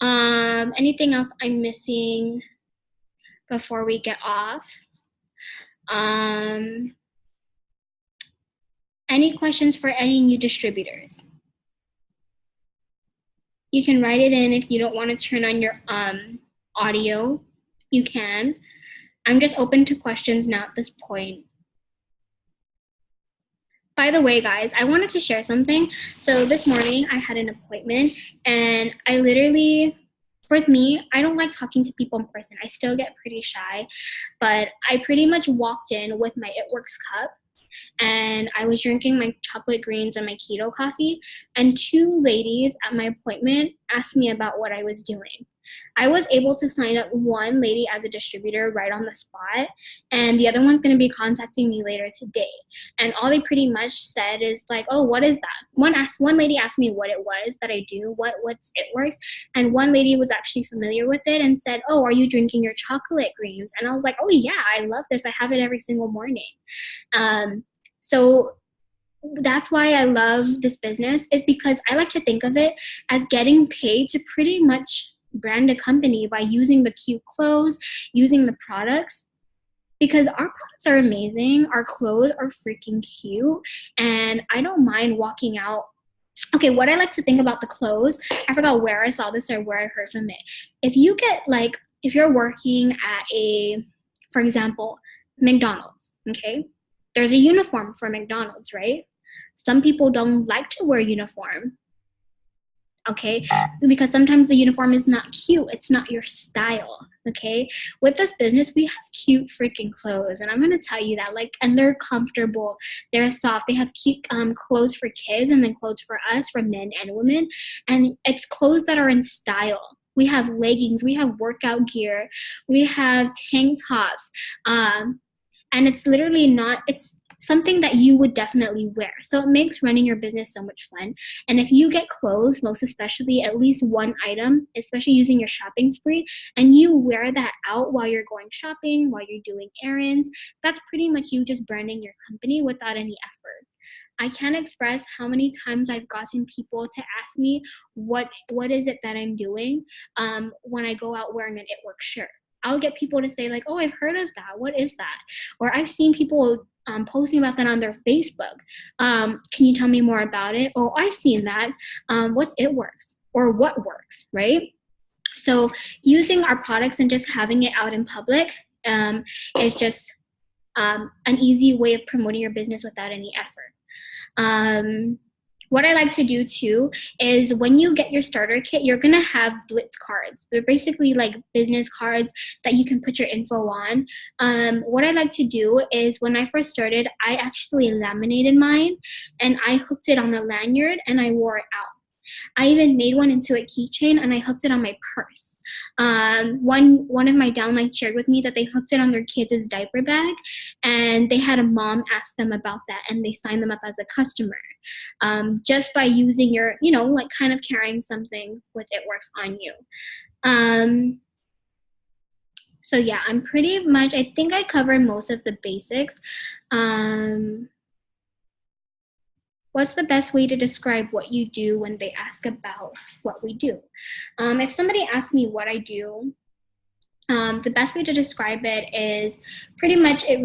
Anything else I'm missing before we get off? Any questions for any new distributors? You can write it in. If you don't want to turn on your audio, you can. I'm just open to questions now at this point. By the way, guys, I wanted to share something. So this morning I had an appointment, and I literally, for me, I don't like talking to people in person. I still get pretty shy, but I pretty much walked in with my It Works cup, and I was drinking my chocolate greens and my keto coffee, and two ladies at my appointment asked me about what I was doing. I was able to sign up one lady as a distributor right on the spot, and the other one's going to be contacting me later today. And all they pretty much said is like, oh, what is that? One lady asked me what it was that I do, what's It Works, and one lady was actually familiar with it and said, oh, are you drinking your chocolate greens? And I was like, oh yeah, I love this. I have it every single morning. So that's why I love this business, is because I like to think of it as getting paid to pretty much brand a company by using the cute clothes, using the products, because our products are amazing. Our clothes are freaking cute, and I don't mind walking out. Okay, what I like to think about the clothes, I forgot where I saw this or where I heard from it. If you're working at for example, McDonald's, okay? There's a uniform for McDonald's, right? Some people don't like to wear uniform, okay? Because sometimes the uniform is not cute. It's not your style, okay? With this business, we have cute freaking clothes, and I'm gonna tell you that, and they're comfortable, they're soft. They have cute clothes for kids, and then clothes for us, for men and women, and it's clothes that are in style. We have leggings, we have workout gear, we have tank tops, and it's literally it's something that you would definitely wear. So it makes running your business so much fun. And if you get clothes, most especially at least one item, especially using your shopping spree, and you wear that out while you're going shopping, while you're doing errands, that's pretty much you just branding your company without any effort. I can't express how many times I've gotten people to ask me what is it that I'm doing when I go out wearing an It Works shirt. I'll get people to say like, oh, I've heard of that. What is that? Or I've seen people posting about that on their Facebook. Can you tell me more about it? Oh, I've seen that. What's It Works? Or what works, right? So using our products and just having it out in public is just an easy way of promoting your business without any effort. What I like to do too is when you get your starter kit, you're going to have blitz cards. They're basically like business cards that you can put your info on. What I like to do is when I first started, I actually laminated mine and I hooked it on a lanyard and I wore it out. I even made one into a keychain and I hooked it on my purse. One of my downline shared with me that they hooked it on their kids' diaper bag, and they had a mom ask them about that, and they signed them up as a customer just by using your, kind of carrying something with It Works on you. So yeah, I think I covered most of the basics. What's the best way to describe what you do when they ask about what we do? If somebody asks me what I do, the best way to describe it is pretty much I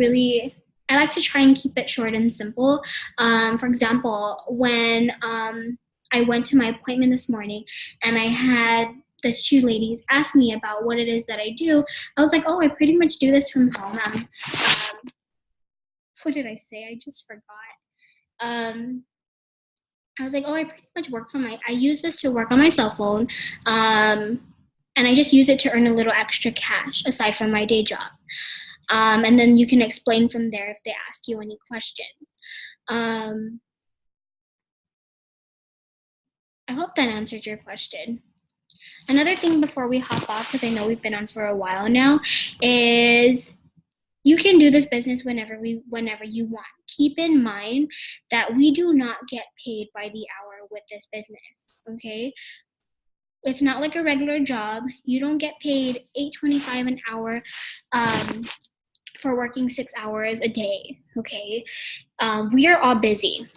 like to try and keep it short and simple. For example, when I went to my appointment this morning and I had the two ladies ask me about what it is that I do, I was like, oh, I pretty much do this from home. What did I say? I just forgot. I was like, oh, I pretty much work from I use this to work on my cell phone. And I just use it to earn a little extra cash aside from my day job. And then you can explain from there if they ask you any questions. I hope that answered your question. Another thing before we hop off, because I know we've been on for a while now, is you can do this business whenever you want. Keep in mind that we do not get paid by the hour with this business, okay? It's not like a regular job. You don't get paid $8.25 an hour for working 6 hours a day, okay? We are all busy.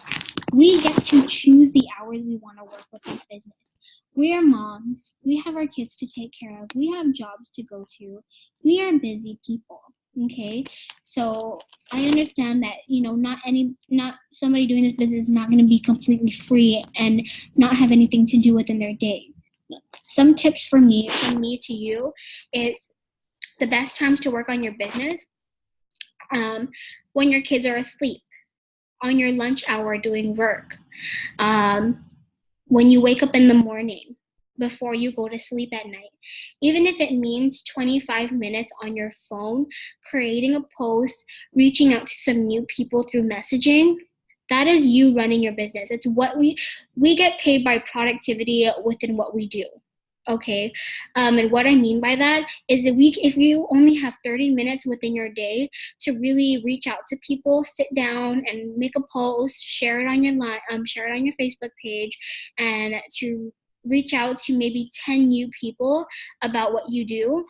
We get to choose the hours we want to work with this business. We are moms. We have our kids to take care of. We have jobs to go to. We are busy people, okay? So I understand that, not somebody doing this business is not going to be completely free and not have anything to do within their day. Some tips from me to you is the best times to work on your business when your kids are asleep, on your lunch hour doing work, when you wake up in the morning, before you go to sleep at night. Even if it means 25 minutes on your phone, creating a post, reaching out to some new people through messaging, that is you running your business. It's what we get paid by productivity within what we do. Okay, and what I mean by that is that if you only have 30 minutes within your day to really reach out to people, sit down and make a post, share it on your Facebook page, and to reach out to maybe 10 new people about what you do.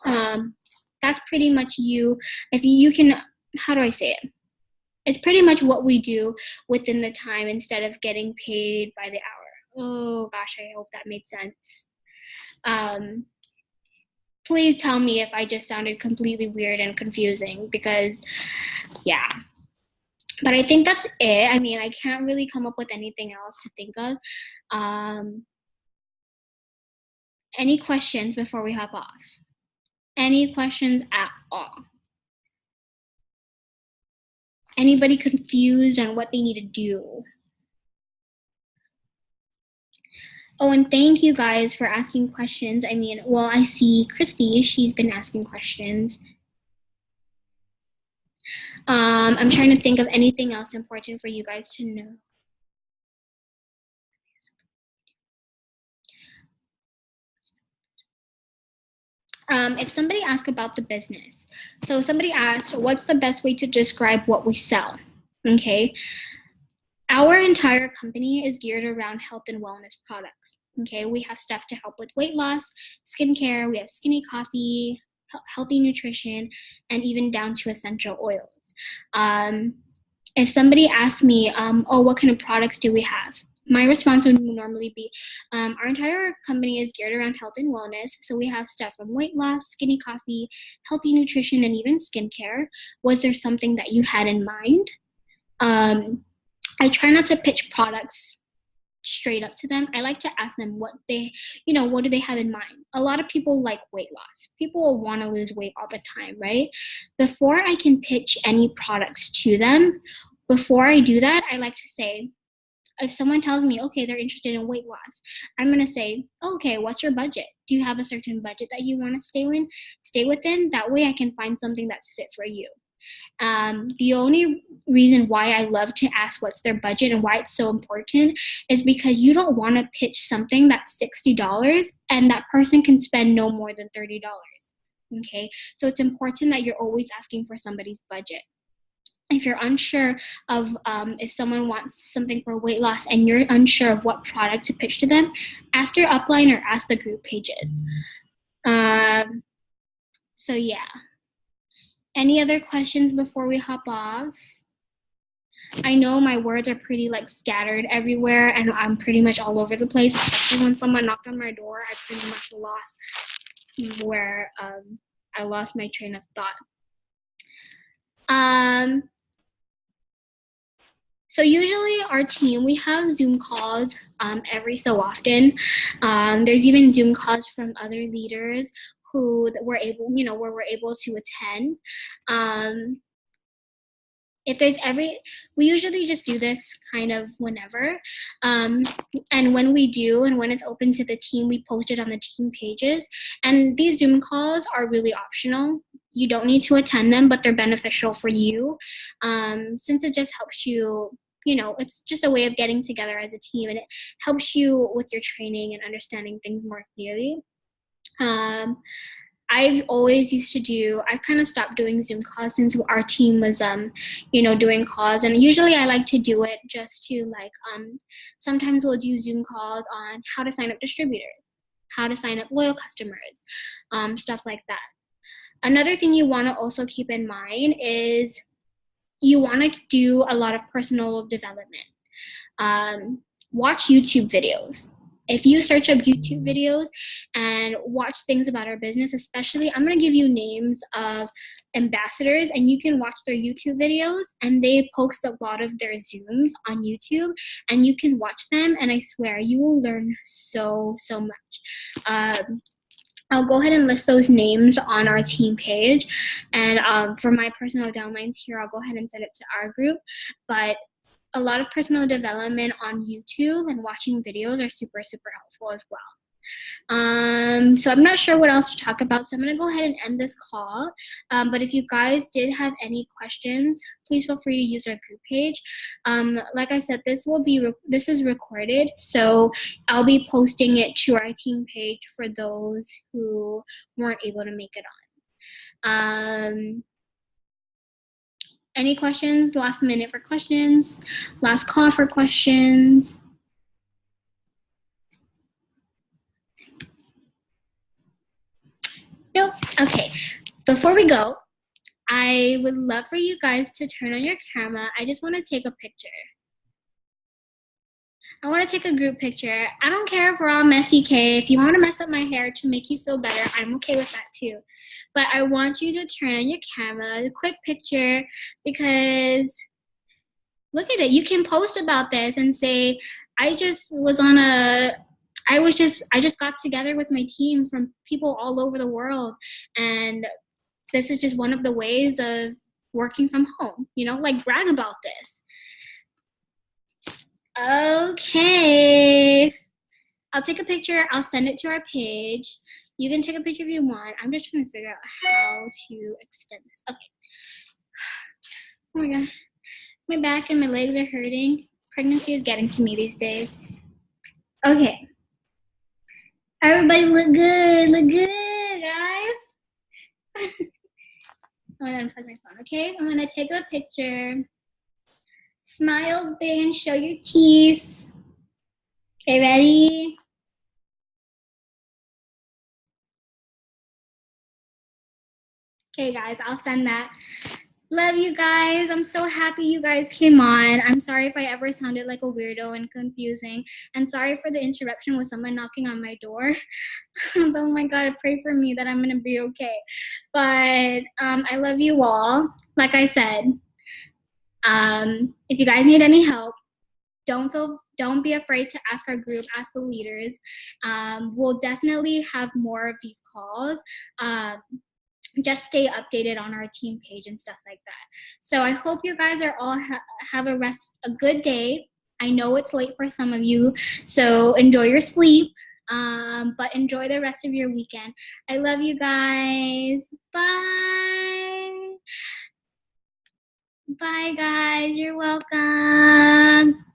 That's pretty much you. If you can, how do I say it? It's pretty much what we do within the time instead of getting paid by the hour. Oh gosh, I hope that made sense. Please tell me if I just sounded completely weird and confusing, because yeah. But I think that's it. I mean, I can't really come up with anything else to think of. Any questions before we hop off? Any questions at all? Anybody confused on what they need to do? Oh, and thank you guys for asking questions. I mean, well, I see Christy, she's been asking questions. I'm trying to think of anything else important for you guys to know. If somebody asks about the business, so somebody asked, what's the best way to describe what we sell? Okay. Our entire company is geared around health and wellness products. Okay, we have stuff to help with weight loss, skincare, we have skinny coffee, healthy nutrition, and even down to essential oils. If somebody asks me, oh, what kind of products do we have? My response would normally be, our entire company is geared around health and wellness. So we have stuff from weight loss, skinny coffee, healthy nutrition, and even skincare. Was there something that you had in mind? I try not to pitch products straight up to them. I like to ask them what do they have in mind? A lot of people like weight loss. People will want to lose weight all the time, right? Before I can pitch any products to them, before I do that, I like to say, if someone tells me, okay, they're interested in weight loss, I'm going to say, okay, what's your budget? Do you have a certain budget that you want to stay within? That way I can find something that's fit for you. The only reason why I love to ask what's their budget and why it's so important is because you don't want to pitch something that's $60 and that person can spend no more than $30. Okay, so it's important that you're always asking for somebody's budget. If you're unsure of if someone wants something for weight loss and you're unsure of what product to pitch to them, ask your upline or ask the group pages. So yeah. Any other questions before we hop off? I know my words are pretty scattered everywhere and I'm pretty much all over the place, especially when someone knocked on my door. I pretty much lost where I lost my train of thought. So usually our team, we have Zoom calls every so often. There's even Zoom calls from other leaders where we're able to attend. if there's we usually just do this kind of whenever. And when we do, and when it's open to the team, we post it on the team pages. And these Zoom calls are really optional. You don't need to attend them, but they're beneficial for you, since it just helps you, it's just a way of getting together as a team, and it helps you with your training and understanding things more clearly. I've kind of stopped doing Zoom calls since our team was, doing calls. And usually I like to do it just to sometimes we'll do Zoom calls on how to sign up distributors, how to sign up loyal customers, stuff like that. Another thing you want to also keep in mind is you want to do a lot of personal development. Watch YouTube videos. If you search up YouTube videos and watch things about our business, especially, I'm going to give you names of ambassadors, and you can watch their YouTube videos, and they post a lot of their Zooms on YouTube, and you can watch them, and I swear you will learn so much. I'll go ahead and list those names on our team page, and for my personal downlines here, I'll go ahead and send it to our group. But a lot of personal development on YouTube and watching videos are super helpful as well. So I'm not sure what else to talk about, so I'm going to go ahead and end this call. But if you guys did have any questions, please feel free to use our group page. Like I said, this is recorded, so I'll be posting it to our team page for those who weren't able to make it on. Any questions? Last minute for questions? Last call for questions? Nope. Okay. Before we go, I would love for you guys to turn on your camera. I just want to take a picture. I want to take a group picture. I don't care if we're all messy, Kay. If you want to mess up my hair to make you feel better, I'm okay with that too. But I want you to turn on your camera, a quick picture, because look at it. You can post about this and say, I just got together with my team from people all over the world, and this is just one of the ways of working from home, brag about this. Okay. I'll take a picture. I'll send it to our page. You can take a picture if you want. I'm just trying to figure out how to extend this. Okay. Oh my God. My back and my legs are hurting. Pregnancy is getting to me these days. Okay. Everybody look good. Look good, guys. I'm going to unplug my phone, okay? I'm going to take a picture. Smile big and show your teeth. Okay, ready? Okay, guys, I'll send that. Love you guys. I'm so happy you guys came on. I'm sorry if I ever sounded like a weirdo and confusing. And sorry for the interruption with someone knocking on my door. Oh my God, pray for me that I'm going to be okay. But I love you all. Like I said, if you guys need any help, don't be afraid to ask our group, ask the leaders. We'll definitely have more of these calls. Just stay updated on our team page and stuff like that. So I hope you guys are all have a good day. I know it's late for some of you, so enjoy your sleep, but enjoy the rest of your weekend. I love you guys. Bye. Bye, guys. You're welcome.